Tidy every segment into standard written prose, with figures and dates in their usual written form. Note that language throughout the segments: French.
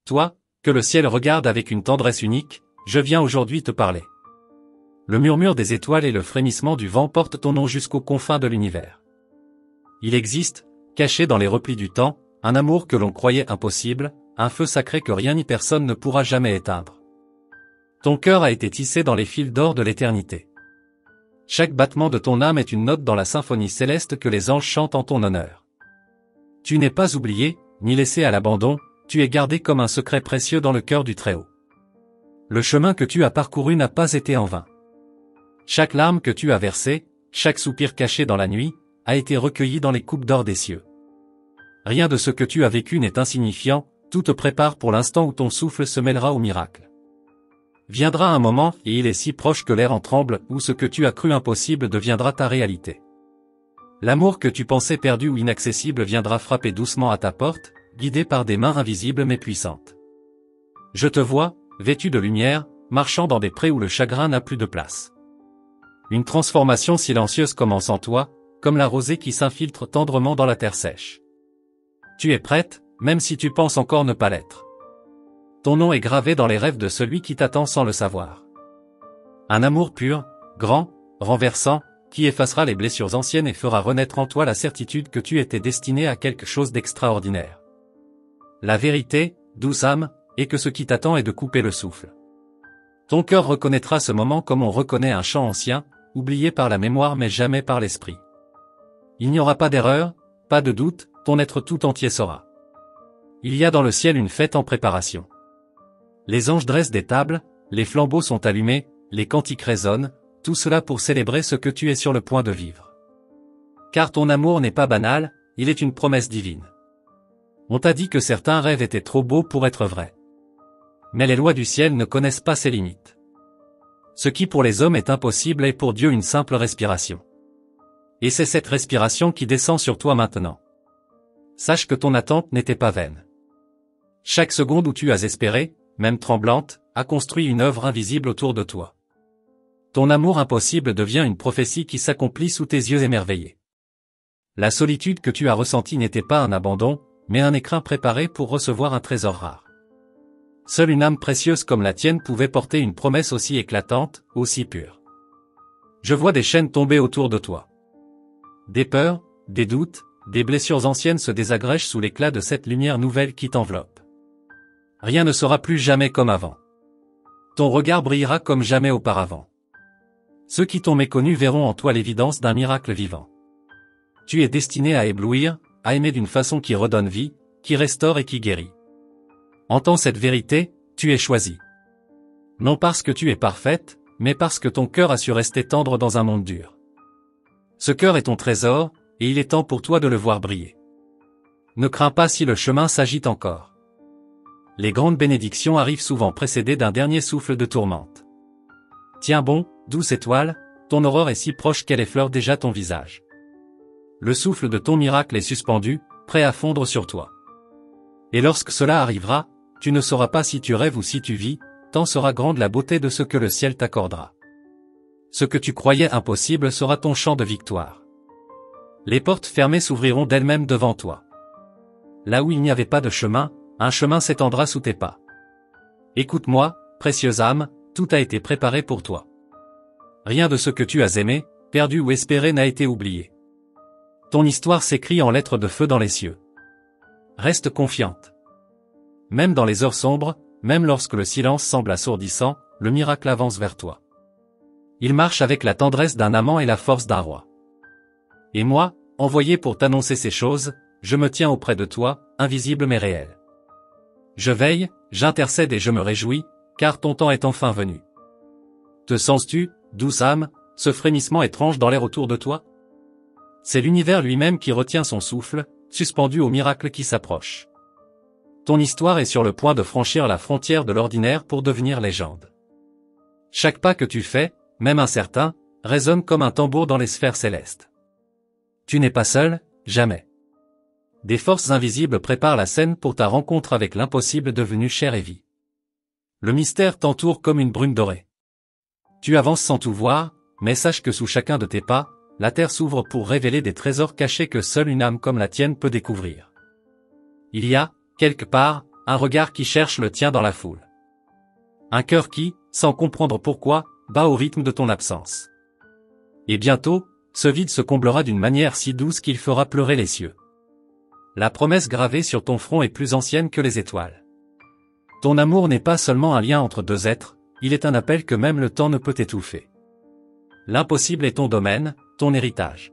Toi, que le ciel regarde avec une tendresse unique, je viens aujourd'hui te parler. Le murmure des étoiles et le frémissement du vent portent ton nom jusqu'aux confins de l'univers. Il existe, caché dans les replis du temps, un amour que l'on croyait impossible, un feu sacré que rien ni personne ne pourra jamais éteindre. Ton cœur a été tissé dans les fils d'or de l'éternité. Chaque battement de ton âme est une note dans la symphonie céleste que les anges chantent en ton honneur. Tu n'es pas oublié, ni laissé à l'abandon, tu es gardé comme un secret précieux dans le cœur du Très-Haut. Le chemin que tu as parcouru n'a pas été en vain. Chaque larme que tu as versée, chaque soupir caché dans la nuit, a été recueilli dans les coupes d'or des cieux. Rien de ce que tu as vécu n'est insignifiant, tout te prépare pour l'instant où ton souffle se mêlera au miracle. Viendra un moment, et il est si proche que l'air en tremble, où ce que tu as cru impossible deviendra ta réalité. L'amour que tu pensais perdu ou inaccessible viendra frapper doucement à ta porte, guidé par des mains invisibles mais puissantes. Je te vois, vêtu de lumière, marchant dans des prés où le chagrin n'a plus de place. Une transformation silencieuse commence en toi, comme la rosée qui s'infiltre tendrement dans la terre sèche. Tu es prête, même si tu penses encore ne pas l'être. Ton nom est gravé dans les rêves de celui qui t'attend sans le savoir. Un amour pur, grand, renversant, qui effacera les blessures anciennes et fera renaître en toi la certitude que tu étais destiné à quelque chose d'extraordinaire. La vérité, douce âme, est que ce qui t'attend est de couper le souffle. Ton cœur reconnaîtra ce moment comme on reconnaît un chant ancien, oublié par la mémoire mais jamais par l'esprit. Il n'y aura pas d'erreur, pas de doute, ton être tout entier saura. Il y a dans le ciel une fête en préparation. Les anges dressent des tables, les flambeaux sont allumés, les cantiques résonnent, tout cela pour célébrer ce que tu es sur le point de vivre. Car ton amour n'est pas banal, il est une promesse divine. On t'a dit que certains rêves étaient trop beaux pour être vrais. Mais les lois du ciel ne connaissent pas ses limites. Ce qui pour les hommes est impossible est pour Dieu une simple respiration. Et c'est cette respiration qui descend sur toi maintenant. Sache que ton attente n'était pas vaine. Chaque seconde où tu as espéré, même tremblante, a construit une œuvre invisible autour de toi. Ton amour impossible devient une prophétie qui s'accomplit sous tes yeux émerveillés. La solitude que tu as ressentie n'était pas un abandon, mais un écrin préparé pour recevoir un trésor rare. Seule une âme précieuse comme la tienne pouvait porter une promesse aussi éclatante, aussi pure. Je vois des chaînes tomber autour de toi. Des peurs, des doutes, des blessures anciennes se désagrègent sous l'éclat de cette lumière nouvelle qui t'enveloppe. Rien ne sera plus jamais comme avant. Ton regard brillera comme jamais auparavant. Ceux qui t'ont méconnu verront en toi l'évidence d'un miracle vivant. Tu es destiné à éblouir, à aimer d'une façon qui redonne vie, qui restaure et qui guérit. Entends cette vérité, tu es choisi. Non parce que tu es parfaite, mais parce que ton cœur a su rester tendre dans un monde dur. Ce cœur est ton trésor, et il est temps pour toi de le voir briller. Ne crains pas si le chemin s'agite encore. Les grandes bénédictions arrivent souvent précédées d'un dernier souffle de tourmente. Tiens bon, douce étoile, ton aurore est si proche qu'elle effleure déjà ton visage. Le souffle de ton miracle est suspendu, prêt à fondre sur toi. Et lorsque cela arrivera, tu ne sauras pas si tu rêves ou si tu vis, tant sera grande la beauté de ce que le ciel t'accordera. Ce que tu croyais impossible sera ton chant de victoire. Les portes fermées s'ouvriront d'elles-mêmes devant toi. Là où il n'y avait pas de chemin, un chemin s'étendra sous tes pas. Écoute-moi, précieuse âme, tout a été préparé pour toi. Rien de ce que tu as aimé, perdu ou espéré n'a été oublié. Ton histoire s'écrit en lettres de feu dans les cieux. Reste confiante. Même dans les heures sombres, même lorsque le silence semble assourdissant, le miracle avance vers toi. Il marche avec la tendresse d'un amant et la force d'un roi. Et moi, envoyé pour t'annoncer ces choses, je me tiens auprès de toi, invisible mais réel. Je veille, j'intercède et je me réjouis, car ton temps est enfin venu. Te sens-tu, douce âme, ce frémissement étrange dans l'air autour de toi? C'est l'univers lui-même qui retient son souffle, suspendu au miracle qui s'approche. Ton histoire est sur le point de franchir la frontière de l'ordinaire pour devenir légende. Chaque pas que tu fais, même incertain, résonne comme un tambour dans les sphères célestes. Tu n'es pas seul, jamais. Des forces invisibles préparent la scène pour ta rencontre avec l'impossible devenu chair et vie. Le mystère t'entoure comme une brume dorée. Tu avances sans tout voir, mais sache que sous chacun de tes pas, la terre s'ouvre pour révéler des trésors cachés que seule une âme comme la tienne peut découvrir. Il y a, quelque part, un regard qui cherche le tien dans la foule. Un cœur qui, sans comprendre pourquoi, bat au rythme de ton absence. Et bientôt, ce vide se comblera d'une manière si douce qu'il fera pleurer les cieux. La promesse gravée sur ton front est plus ancienne que les étoiles. Ton amour n'est pas seulement un lien entre deux êtres, il est un appel que même le temps ne peut étouffer. L'impossible est ton domaine, ton héritage.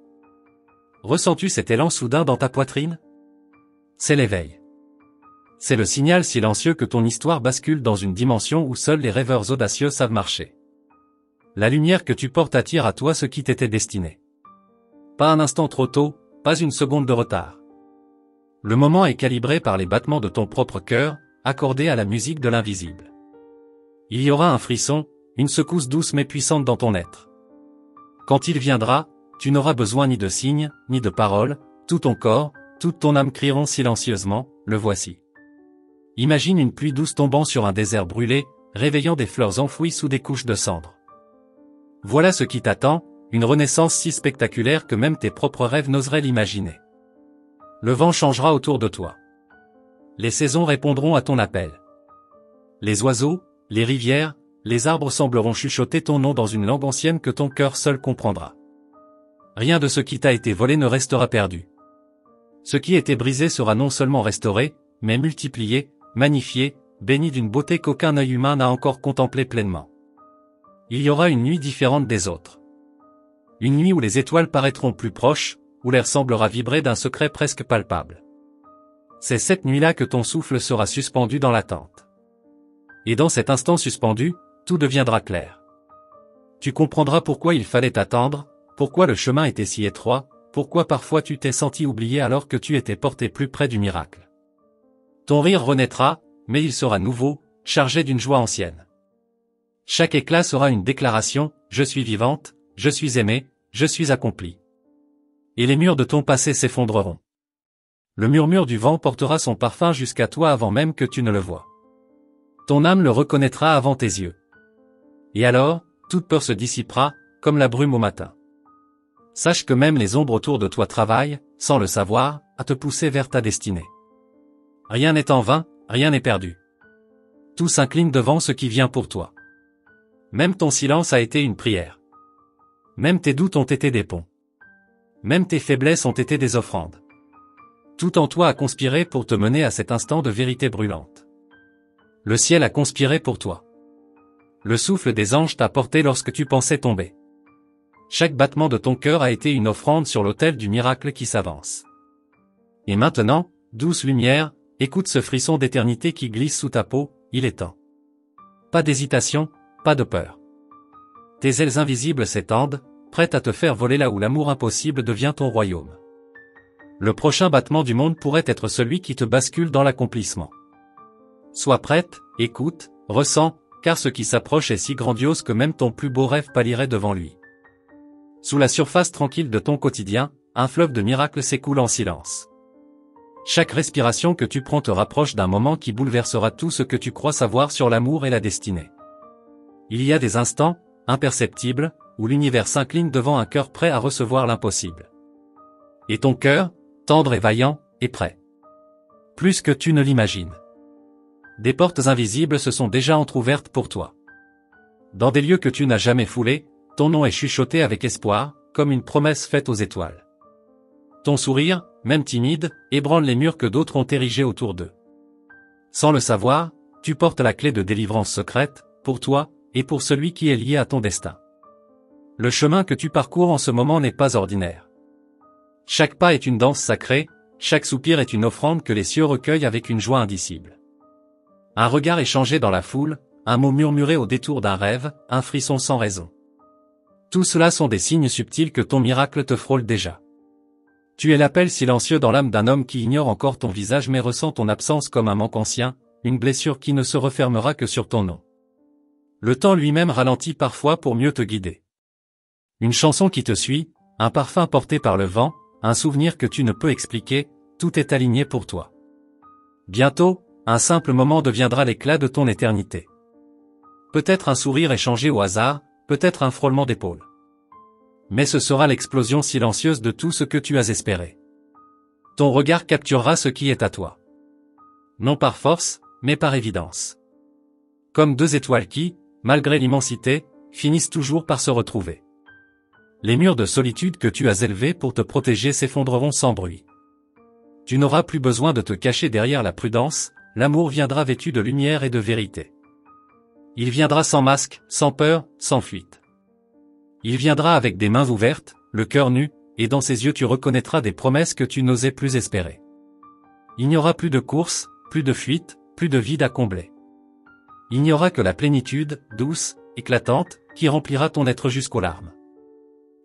Ressens-tu cet élan soudain dans ta poitrine? C'est l'éveil. C'est le signal silencieux que ton histoire bascule dans une dimension où seuls les rêveurs audacieux savent marcher. La lumière que tu portes attire à toi ce qui t'était destiné. Pas un instant trop tôt, pas une seconde de retard. Le moment est calibré par les battements de ton propre cœur, accordé à la musique de l'invisible. Il y aura un frisson, une secousse douce mais puissante dans ton être. Quand il viendra, tu n'auras besoin ni de signes, ni de paroles, tout ton corps, toute ton âme crieront silencieusement, le voici. Imagine une pluie douce tombant sur un désert brûlé, réveillant des fleurs enfouies sous des couches de cendres. Voilà ce qui t'attend, une renaissance si spectaculaire que même tes propres rêves n'oseraient l'imaginer. Le vent changera autour de toi. Les saisons répondront à ton appel. Les oiseaux, les rivières, les arbres sembleront chuchoter ton nom dans une langue ancienne que ton cœur seul comprendra. Rien de ce qui t'a été volé ne restera perdu. Ce qui était brisé sera non seulement restauré, mais multiplié, magnifié, béni d'une beauté qu'aucun œil humain n'a encore contemplée pleinement. Il y aura une nuit différente des autres. Une nuit où les étoiles paraîtront plus proches, où l'air semblera vibrer d'un secret presque palpable. C'est cette nuit-là que ton souffle sera suspendu dans l'attente. Et dans cet instant suspendu, tout deviendra clair. Tu comprendras pourquoi il fallait attendre, pourquoi le chemin était si étroit, pourquoi parfois tu t'es senti oublié alors que tu étais porté plus près du miracle. Ton rire renaîtra, mais il sera nouveau, chargé d'une joie ancienne. Chaque éclat sera une déclaration, je suis vivante, je suis aimée, je suis accomplie. Et les murs de ton passé s'effondreront. Le murmure du vent portera son parfum jusqu'à toi avant même que tu ne le voies. Ton âme le reconnaîtra avant tes yeux. Et alors, toute peur se dissipera, comme la brume au matin. Sache que même les ombres autour de toi travaillent, sans le savoir, à te pousser vers ta destinée. Rien n'est en vain, rien n'est perdu. Tout s'incline devant ce qui vient pour toi. Même ton silence a été une prière. Même tes doutes ont été des ponts. Même tes faiblesses ont été des offrandes. Tout en toi a conspiré pour te mener à cet instant de vérité brûlante. Le ciel a conspiré pour toi. Le souffle des anges t'a porté lorsque tu pensais tomber. Chaque battement de ton cœur a été une offrande sur l'autel du miracle qui s'avance. Et maintenant, douce lumière, écoute ce frisson d'éternité qui glisse sous ta peau, il est temps. Pas d'hésitation, pas de peur. Tes ailes invisibles s'étendent, prêtes à te faire voler là où l'amour impossible devient ton royaume. Le prochain battement du monde pourrait être celui qui te bascule dans l'accomplissement. Sois prête, écoute, ressens, car ce qui s'approche est si grandiose que même ton plus beau rêve pâlirait devant lui. Sous la surface tranquille de ton quotidien, un fleuve de miracles s'écoule en silence. Chaque respiration que tu prends te rapproche d'un moment qui bouleversera tout ce que tu crois savoir sur l'amour et la destinée. Il y a des instants, imperceptibles, où l'univers s'incline devant un cœur prêt à recevoir l'impossible. Et ton cœur, tendre et vaillant, est prêt. Plus que tu ne l'imagines. Des portes invisibles se sont déjà entr'ouvertes pour toi. Dans des lieux que tu n'as jamais foulés, ton nom est chuchoté avec espoir, comme une promesse faite aux étoiles. Ton sourire, même timide, ébranle les murs que d'autres ont érigés autour d'eux. Sans le savoir, tu portes la clé de délivrance secrète, pour toi, et pour celui qui est lié à ton destin. Le chemin que tu parcours en ce moment n'est pas ordinaire. Chaque pas est une danse sacrée, chaque soupir est une offrande que les cieux recueillent avec une joie indicible. Un regard échangé dans la foule, un mot murmuré au détour d'un rêve, un frisson sans raison. Tout cela sont des signes subtils que ton miracle te frôle déjà. Tu es l'appel silencieux dans l'âme d'un homme qui ignore encore ton visage mais ressent ton absence comme un manque ancien, une blessure qui ne se refermera que sur ton nom. Le temps lui-même ralentit parfois pour mieux te guider. Une chanson qui te suit, un parfum porté par le vent, un souvenir que tu ne peux expliquer, tout est aligné pour toi. Bientôt, un simple moment deviendra l'éclat de ton éternité. Peut-être un sourire échangé au hasard, peut-être un frôlement d'épaule. Mais ce sera l'explosion silencieuse de tout ce que tu as espéré. Ton regard capturera ce qui est à toi. Non par force, mais par évidence. Comme deux étoiles qui, malgré l'immensité, finissent toujours par se retrouver. Les murs de solitude que tu as élevés pour te protéger s'effondreront sans bruit. Tu n'auras plus besoin de te cacher derrière la prudence, l'amour viendra vêtu de lumière et de vérité. Il viendra sans masque, sans peur, sans fuite. Il viendra avec des mains ouvertes, le cœur nu, et dans ses yeux tu reconnaîtras des promesses que tu n'osais plus espérer. Il n'y aura plus de course, plus de fuite, plus de vide à combler. Il n'y aura que la plénitude, douce, éclatante, qui remplira ton être jusqu'aux larmes.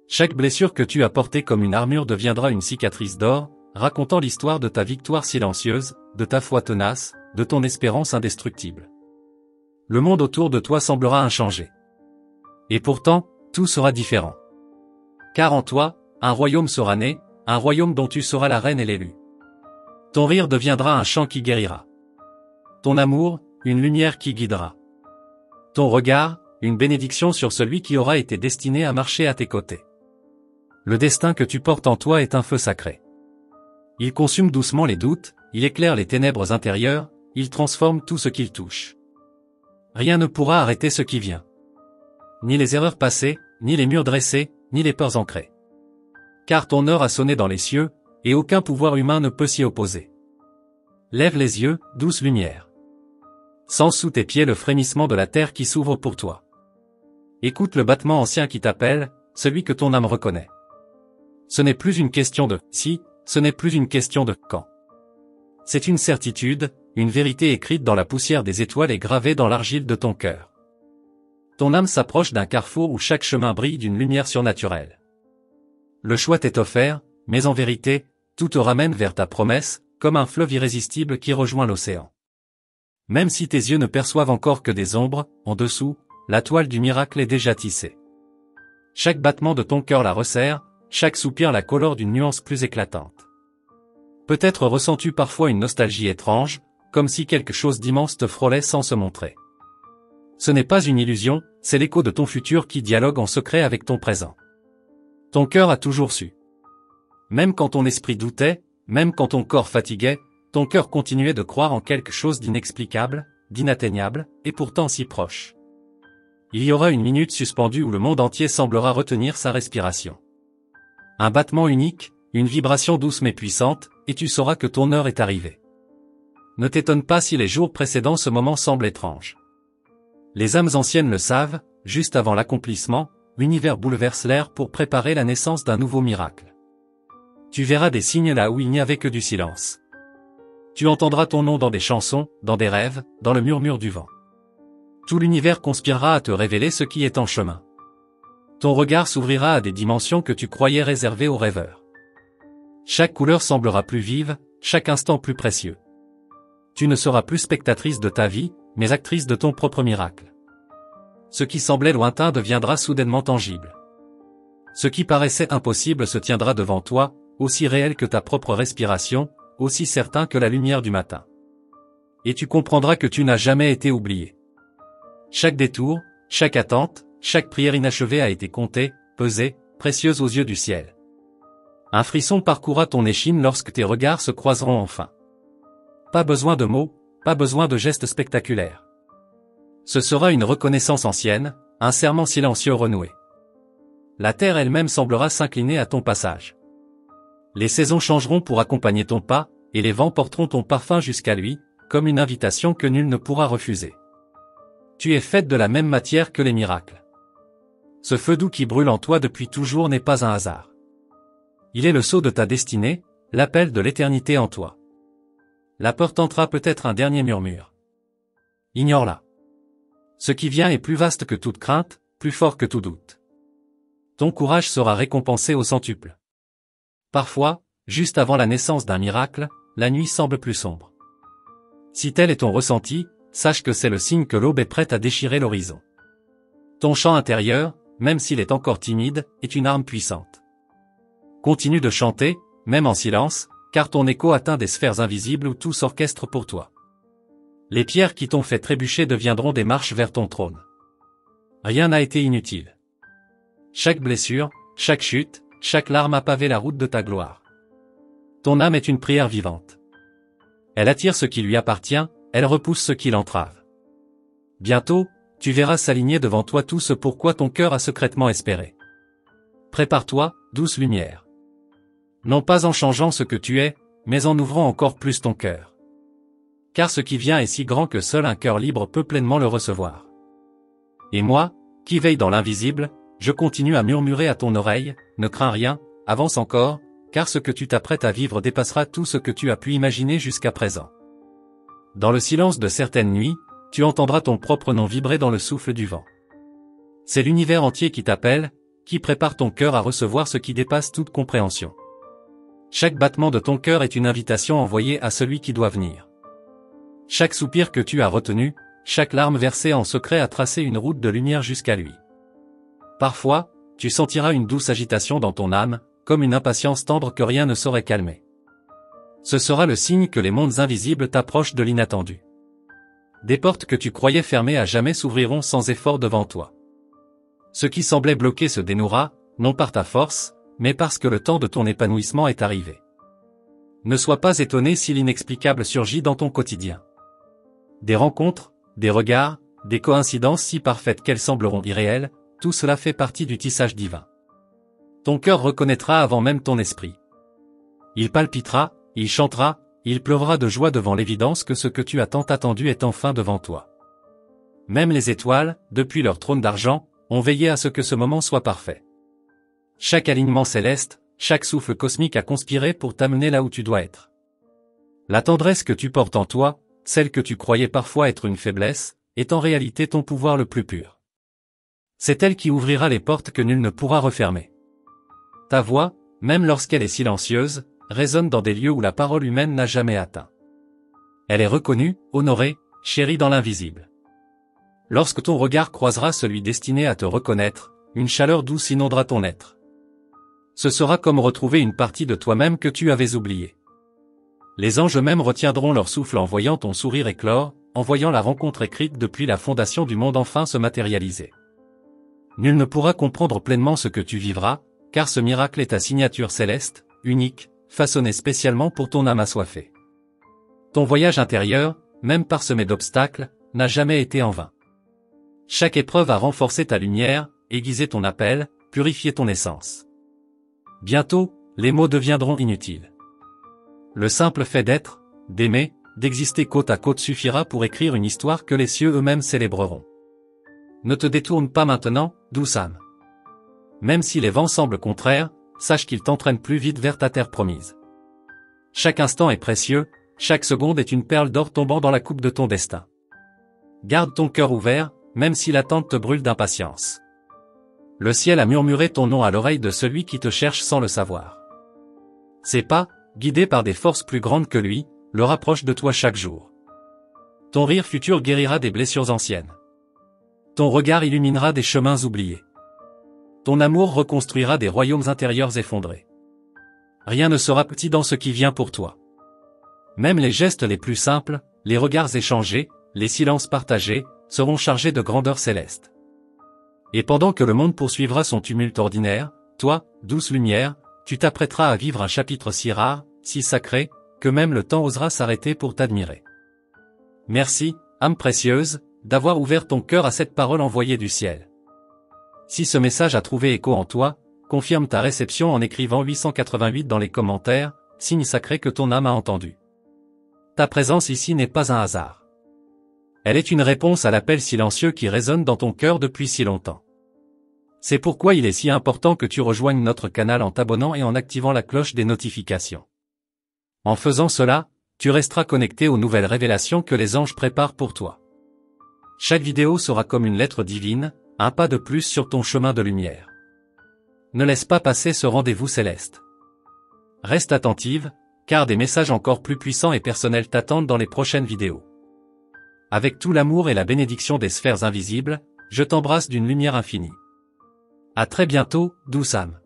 Chaque blessure que tu as portée comme une armure deviendra une cicatrice d'or, racontant l'histoire de ta victoire silencieuse, de ta foi tenace, de ton espérance indestructible. Le monde autour de toi semblera inchangé. Et pourtant, tout sera différent. Car en toi, un royaume sera né, un royaume dont tu seras la reine et l'élu. Ton rire deviendra un chant qui guérira. Ton amour, une lumière qui guidera. Ton regard, une bénédiction sur celui qui aura été destiné à marcher à tes côtés. Le destin que tu portes en toi est un feu sacré. Il consume doucement les doutes, il éclaire les ténèbres intérieures, il transforme tout ce qu'il touche. Rien ne pourra arrêter ce qui vient. Ni les erreurs passées, ni les murs dressés, ni les peurs ancrées. Car ton heure a sonné dans les cieux, et aucun pouvoir humain ne peut s'y opposer. Lève les yeux, douce lumière. Sens sous tes pieds le frémissement de la terre qui s'ouvre pour toi. Écoute le battement ancien qui t'appelle, celui que ton âme reconnaît. Ce n'est plus une question de « si », ce n'est plus une question de « quand ». C'est une certitude, une vérité écrite dans la poussière des étoiles et gravée dans l'argile de ton cœur. Ton âme s'approche d'un carrefour où chaque chemin brille d'une lumière surnaturelle. Le choix t'est offert, mais en vérité, tout te ramène vers ta promesse, comme un fleuve irrésistible qui rejoint l'océan. Même si tes yeux ne perçoivent encore que des ombres, en dessous, la toile du miracle est déjà tissée. Chaque battement de ton cœur la resserre, chaque soupir la colore d'une nuance plus éclatante. Peut-être ressens-tu parfois une nostalgie étrange, comme si quelque chose d'immense te frôlait sans se montrer. Ce n'est pas une illusion, c'est l'écho de ton futur qui dialogue en secret avec ton présent. Ton cœur a toujours su. Même quand ton esprit doutait, même quand ton corps fatiguait, ton cœur continuait de croire en quelque chose d'inexplicable, d'inatteignable, et pourtant si proche. Il y aura une minute suspendue où le monde entier semblera retenir sa respiration. Un battement unique, une vibration douce mais puissante, et tu sauras que ton heure est arrivée. Ne t'étonne pas si les jours précédant ce moment semblent étranges. Les âmes anciennes le savent, juste avant l'accomplissement, l'univers bouleverse l'air pour préparer la naissance d'un nouveau miracle. Tu verras des signes là où il n'y avait que du silence. Tu entendras ton nom dans des chansons, dans des rêves, dans le murmure du vent. Tout l'univers conspirera à te révéler ce qui est en chemin. Ton regard s'ouvrira à des dimensions que tu croyais réservées aux rêveurs. Chaque couleur semblera plus vive, chaque instant plus précieux. Tu ne seras plus spectatrice de ta vie, mais actrice de ton propre miracle. Ce qui semblait lointain deviendra soudainement tangible. Ce qui paraissait impossible se tiendra devant toi, aussi réel que ta propre respiration, aussi certain que la lumière du matin. Et tu comprendras que tu n'as jamais été oublié. Chaque détour, chaque attente, chaque prière inachevée a été comptée, pesée, précieuse aux yeux du ciel. Un frisson parcourra ton échine lorsque tes regards se croiseront enfin. Pas besoin de mots, pas besoin de gestes spectaculaires. Ce sera une reconnaissance ancienne, un serment silencieux renoué. La terre elle-même semblera s'incliner à ton passage. Les saisons changeront pour accompagner ton pas, et les vents porteront ton parfum jusqu'à lui, comme une invitation que nul ne pourra refuser. Tu es faite de la même matière que les miracles. Ce feu doux qui brûle en toi depuis toujours n'est pas un hasard. Il est le sceau de ta destinée, l'appel de l'éternité en toi. La peur tentera peut-être un dernier murmure. Ignore-la. Ce qui vient est plus vaste que toute crainte, plus fort que tout doute. Ton courage sera récompensé au centuple. Parfois, juste avant la naissance d'un miracle, la nuit semble plus sombre. Si tel est ton ressenti, sache que c'est le signe que l'aube est prête à déchirer l'horizon. Ton chant intérieur, même s'il est encore timide, est une arme puissante. Continue de chanter, même en silence, car ton écho atteint des sphères invisibles où tout s'orchestre pour toi. Les pierres qui t'ont fait trébucher deviendront des marches vers ton trône. Rien n'a été inutile. Chaque blessure, chaque chute, chaque larme a pavé la route de ta gloire. Ton âme est une prière vivante. Elle attire ce qui lui appartient, elle repousse ce qui l'entrave. Bientôt, tu verras s'aligner devant toi tout ce pourquoi ton cœur a secrètement espéré. Prépare-toi, douce lumière. Non pas en changeant ce que tu es, mais en ouvrant encore plus ton cœur. Car ce qui vient est si grand que seul un cœur libre peut pleinement le recevoir. Et moi, qui veille dans l'invisible, je continue à murmurer à ton oreille, ne crains rien, avance encore, car ce que tu t'apprêtes à vivre dépassera tout ce que tu as pu imaginer jusqu'à présent. Dans le silence de certaines nuits, tu entendras ton propre nom vibrer dans le souffle du vent. C'est l'univers entier qui t'appelle, qui prépare ton cœur à recevoir ce qui dépasse toute compréhension. Chaque battement de ton cœur est une invitation envoyée à celui qui doit venir. Chaque soupir que tu as retenu, chaque larme versée en secret a tracé une route de lumière jusqu'à lui. Parfois, tu sentiras une douce agitation dans ton âme, comme une impatience tendre que rien ne saurait calmer. Ce sera le signe que les mondes invisibles t'approchent de l'inattendu. Des portes que tu croyais fermées à jamais s'ouvriront sans effort devant toi. Ce qui semblait bloqué se dénouera, non par ta force, mais parce que le temps de ton épanouissement est arrivé. Ne sois pas étonné si l'inexplicable surgit dans ton quotidien. Des rencontres, des regards, des coïncidences si parfaites qu'elles sembleront irréelles, tout cela fait partie du tissage divin. Ton cœur reconnaîtra avant même ton esprit. Il palpitera, il chantera, il pleuvra de joie devant l'évidence que ce que tu as tant attendu est enfin devant toi. Même les étoiles, depuis leur trône d'argent, ont veillé à ce que ce moment soit parfait. Chaque alignement céleste, chaque souffle cosmique a conspiré pour t'amener là où tu dois être. La tendresse que tu portes en toi, celle que tu croyais parfois être une faiblesse, est en réalité ton pouvoir le plus pur. C'est elle qui ouvrira les portes que nul ne pourra refermer. Ta voix, même lorsqu'elle est silencieuse, résonne dans des lieux où la parole humaine n'a jamais atteint. Elle est reconnue, honorée, chérie dans l'invisible. Lorsque ton regard croisera celui destiné à te reconnaître, une chaleur douce inondera ton être. Ce sera comme retrouver une partie de toi-même que tu avais oubliée. Les anges même retiendront leur souffle en voyant ton sourire éclore, en voyant la rencontre écrite depuis la fondation du monde enfin se matérialiser. Nul ne pourra comprendre pleinement ce que tu vivras, car ce miracle est ta signature céleste, unique, façonnée spécialement pour ton âme assoiffée. Ton voyage intérieur, même parsemé d'obstacles, n'a jamais été en vain. Chaque épreuve a renforcé ta lumière, aiguisé ton appel, purifié ton essence. Bientôt, les mots deviendront inutiles. Le simple fait d'être, d'aimer, d'exister côte à côte suffira pour écrire une histoire que les cieux eux-mêmes célébreront. Ne te détourne pas maintenant, douce âme. Même si les vents semblent contraires, sache qu'ils t'entraînent plus vite vers ta terre promise. Chaque instant est précieux, chaque seconde est une perle d'or tombant dans la coupe de ton destin. Garde ton cœur ouvert, même si l'attente te brûle d'impatience. Le ciel a murmuré ton nom à l'oreille de celui qui te cherche sans le savoir. Ses pas, guidés par des forces plus grandes que lui, le rapprochent de toi chaque jour. Ton rire futur guérira des blessures anciennes. Ton regard illuminera des chemins oubliés. Ton amour reconstruira des royaumes intérieurs effondrés. Rien ne sera petit dans ce qui vient pour toi. Même les gestes les plus simples, les regards échangés, les silences partagés, seront chargés de grandeur céleste. Et pendant que le monde poursuivra son tumulte ordinaire, toi, douce lumière, tu t'apprêteras à vivre un chapitre si rare, si sacré, que même le temps osera s'arrêter pour t'admirer. Merci, âme précieuse, d'avoir ouvert ton cœur à cette parole envoyée du ciel. Si ce message a trouvé écho en toi, confirme ta réception en écrivant 888 dans les commentaires, signe sacré que ton âme a entendu. Ta présence ici n'est pas un hasard. Elle est une réponse à l'appel silencieux qui résonne dans ton cœur depuis si longtemps. C'est pourquoi il est si important que tu rejoignes notre canal en t'abonnant et en activant la cloche des notifications. En faisant cela, tu resteras connecté aux nouvelles révélations que les anges préparent pour toi. Chaque vidéo sera comme une lettre divine, un pas de plus sur ton chemin de lumière. Ne laisse pas passer ce rendez-vous céleste. Reste attentive, car des messages encore plus puissants et personnels t'attendent dans les prochaines vidéos. Avec tout l'amour et la bénédiction des sphères invisibles, je t'embrasse d'une lumière infinie. À très bientôt, douce âme.